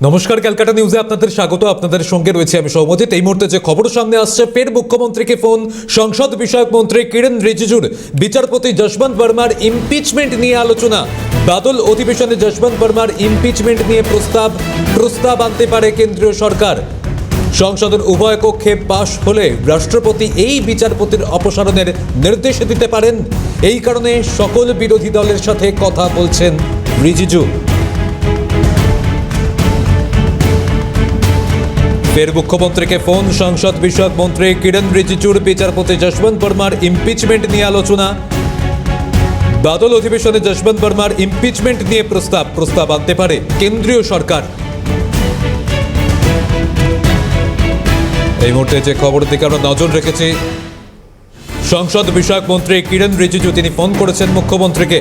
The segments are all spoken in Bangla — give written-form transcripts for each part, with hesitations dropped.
নমস্কার, ক্যালকাটা নিউজে আপনাদের স্বাগত। আপনাদের সঙ্গে রয়েছে আমি সৌমজিৎ। এই মুহূর্তে যে খবর সামনে আসছে, ফের মুখ্যমন্ত্রীকে ফোন সংসদ বিষয়ক মন্ত্রী কিরণ রিজিজুর। বিচারপতি যশবন্ত বর্মার ইমপিচমেন্ট নিয়ে আলোচনা। বাদল অধিবেশনে যশবন্ত বর্মার ইমপিচমেন্ট নিয়ে প্রস্তাব আনতে পারে কেন্দ্রীয় সরকার। সংসদের উভয় কক্ষে পাশ হলে রাষ্ট্রপতি এই বিচারপতির অপসারণের নির্দেশ দিতে পারেন। এই কারণে সকল বিরোধী দলের সাথে কথা বলছেন রিজিজু। ফের মুখ্যমন্ত্রীকে ফোন সংসদ বিষয়ক মন্ত্রী কিরণ রিজিজুর। বিচারপতি যশবন্ত বর্মার ইমপিচমেন্ট নিয়ে আলোচনা। বাদল অধিবেশনে যশবন্ত বর্মার ইমপিচমেন্ট নিয়ে প্রস্তাব আনতে পারে কেন্দ্রীয় সরকার। এই মুহূর্তে যে খবরের দিকে আমরা নজর রেখেছি, সংসদ বিষয়ক মন্ত্রী কিরণ রিজিজু তিনি ফোন করেছেন মুখ্যমন্ত্রীকে।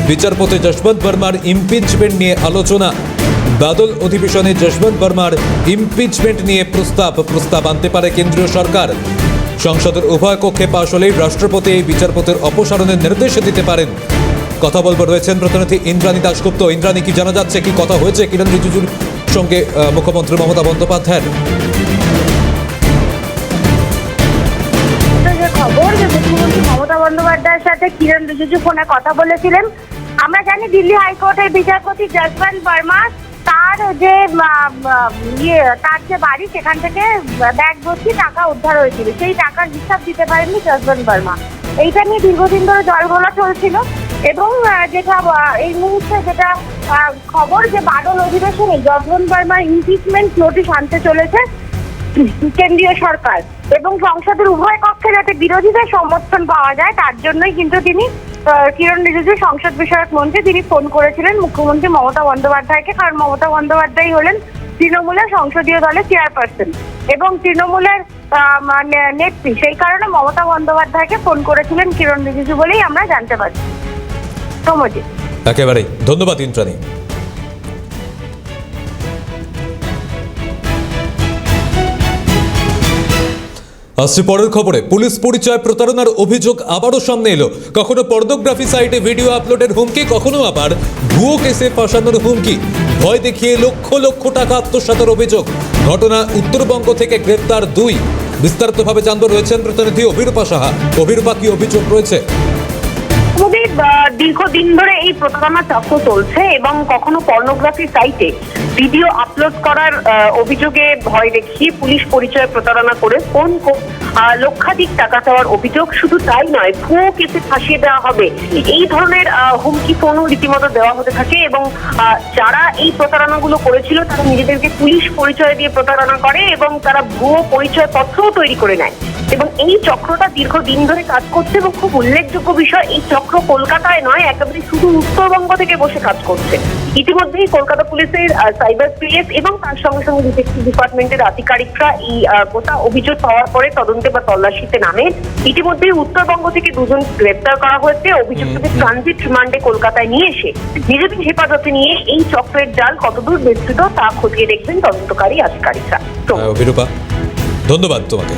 বিচারপতি যশবন্ত বর্মার ইমপিচমেন্ট নিয়ে আলোচনা। বাদল অধিবেশনে যশবন্ত বর্মার ইমপিচমেন্ট নিয়ে প্রস্তাব আনতে পারে কেন্দ্রীয় সরকার। সংসদের উভয় কক্ষে পাশ হলেই রাষ্ট্রপতি এই বিচারপতির অপসারণের নির্দেশ দিতে পারেন। কথা বলবো রয়েছেন প্রতিনিধি ইন্দ্রাণী দাশগুপ্ত। ইন্দ্রাণী, কি জানা যাচ্ছে, কি কথা হয়েছে কিরণ রিজিজুর সঙ্গে মুখ্যমন্ত্রী মমতা বন্দ্যোপাধ্যায়ের? খবর যে মুখ্যমন্ত্রী মমতা বন্দ্যোপাধ্যায়ের সাথে কিরণ রিজিজু ফোনে কথা বলেছিলেন। আমরা জানি দিল্লি হাইকোর্টের বিচারপতি যশবন্ত বর্মা তার যে বাড়ি, সেখান থেকে ব্যাগ ভর্তি টাকা উদ্ধার হয়েছিল। সেই টাকার হিসাব দিতে পারেননি যশবন্ত বর্মা। এইটা নিয়ে দীর্ঘদিন ধরে জলঘোলা চলছিল এবং যেটা এই মুহূর্তে যেটা খবর যে বাদল অধিবেশনে যশবন্ত বর্মার ইমপিচমেন্ট নোটিশ আনতে চলেছে কেন্দ্রীয় সরকার, এবং সংসদের উভয় কক্ষে যাতে বিরোধীদের সমর্থন পাওয়া যায় তার জন্যই কিন্তু তিনি কিরণ রিজিজু সংসদ বিষয়ক মন্ত্রী তিনি ফোন করেছিলেন মুখ্যমন্ত্রী মমতা বন্দ্যোপাধ্যায়কে। কারণ মমতা বন্দ্যোপাধ্যায় হলেন তৃণমূলের সংসদীয় দলের চেয়ারপারসন এবং তৃণমূলের নেত্রী। সেই কারণে মমতা বন্দ্যোপাধ্যায়কে ফোন করেছিলেন কিরণ রিজিজু বলেই আমরা জানতে পারছি। সৌমজিৎ, একেবারেই ধন্যবাদ ইন্দ্রাণী। আসছে পরের খবরে, পুলিশ পরিচয় প্রতারণার অভিযোগ আবারও সামনে এলো। কখনো পর্নোগ্রাফি সাইটে ভিডিও আপলোডের হুমকি, কখনো আবার ভুয়ো কেসে ফাঁসানোর হুমকি। ভয় দেখিয়ে লক্ষ লক্ষ টাকা আত্মসাতের অভিযোগ। ঘটনা উত্তরবঙ্গ থেকে গ্রেপ্তার 2। বিস্তারিতভাবে জানতে রয়েছেন প্রতিনিধি অভিরূপা সাহা। অভিরূপা, কি অভিযোগ রয়েছে? দীর্ঘদিন ধরে এই প্রতারণা চক্র চলছে এবং কখনো পর্নোগ্রাফি সাইটে ভিডিও আপলোড করার অভিযোগে ভয় দেখিয়ে পুলিশ পরিচয় প্রতারণা করে ফোন লক্ষাধিক টাকা চাওয়ার অভিযোগ। শুধু তাই নয়, ভুয়ো কেসে ফাঁসিয়ে দেওয়া হবে এই ধরনের হুমকি ফোনও রীতিমতো দেওয়া হতে থাকে এবং যারা এই প্রতারণাগুলো করেছিল তারা নিজেদেরকে পুলিশ পরিচয় দিয়ে প্রতারণা করে এবং তারা ভুয়ো পরিচয় পত্রও তৈরি করে নেয়। এবং এই চক্রটা দীর্ঘদিন ধরে কাজ করছে এবং খুব উল্লেখযোগ্য বিষয়, এই চক্র কলকাতায় নয়, একেবারে শুধু উত্তরবঙ্গ থেকে বসে কাজ করছে। ইতিমধ্যেই কলকাতা পুলিশের সাইবার পিএস এবং তার সঙ্গে সঙ্গে ডিটেকটিভ ডিপার্টমেন্টের আধিকারিকরা এই গোটা অভিযোগ পাওয়ার পরে তদন্তে বা তল্লাশিতে নামে। ইতিমধ্যেই উত্তরবঙ্গ থেকে 2 জন গ্রেপ্তার করা হয়েছে। অভিযুক্তদের ট্রানজিট রিমান্ডে কলকাতায় নিয়ে এসে নিজেদের হেফাজতে নিয়ে এই চক্রের জাল কতদূর বিস্তৃত তা খতিয়ে দেখবেন তদন্তকারী আধিকারিকরা। অভিরূপা, ধন্যবাদ তোমাকে।